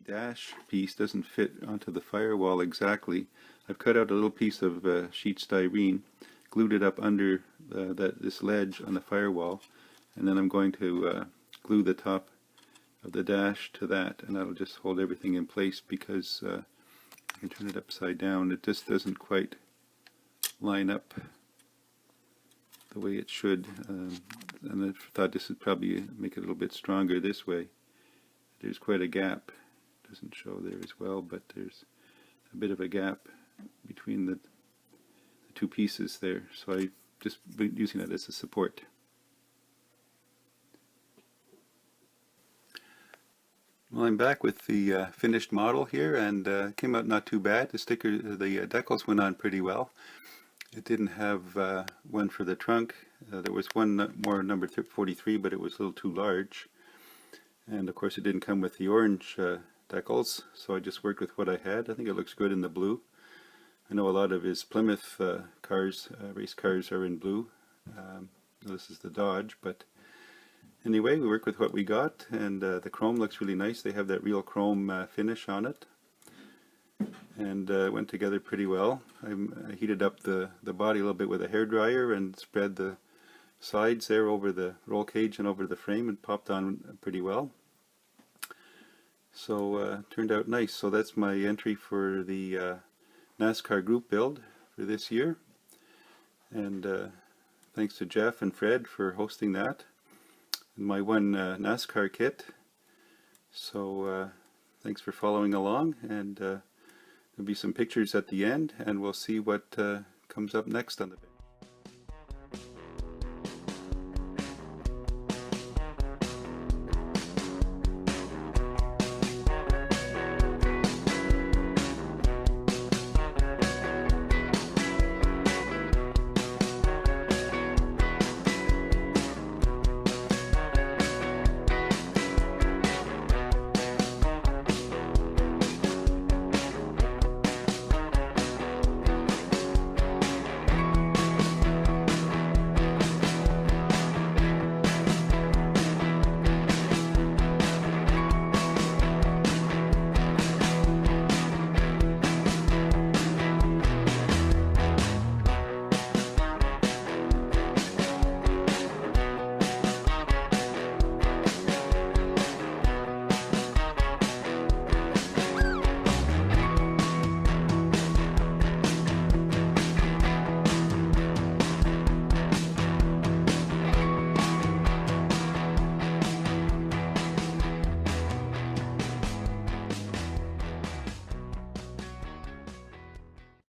The dash piece doesn't fit onto the firewall exactly. I've cut out a little piece of sheet styrene, glued it up under this ledge on the firewall, and then I'm going to glue the top of the dash to that, and that'll just hold everything in place because I can turn it upside down. It just doesn't quite line up the way it should, and I thought this would probably make it a little bit stronger this way. There's quite a gap. It doesn't show there as well, but there's a bit of a gap between the two pieces there, so I just been using that as a support. Well, I'm back with the finished model here, and came out not too bad. The decals went on pretty well. It didn't have one for the trunk. There was one more number 43, but it was a little too large. And of course it didn't come with the orange decals, so I just worked with what I had. I think it looks good in the blue. I know a lot of his Plymouth cars, race cars, are in blue. This is the Dodge, but anyway, we worked with what we got, and the chrome looks really nice. They have that real chrome finish on it, and it went together pretty well. I heated up the body a little bit with a hairdryer and spread the sides there over the roll cage and over the frame, and popped on pretty well. So turned out nice. So that's my entry for the NASCAR group build for this year, and thanks to Jeff and Fred for hosting that, and my one NASCAR kit. So thanks for following along, and there'll be some pictures at the end, and we'll see what comes up next on the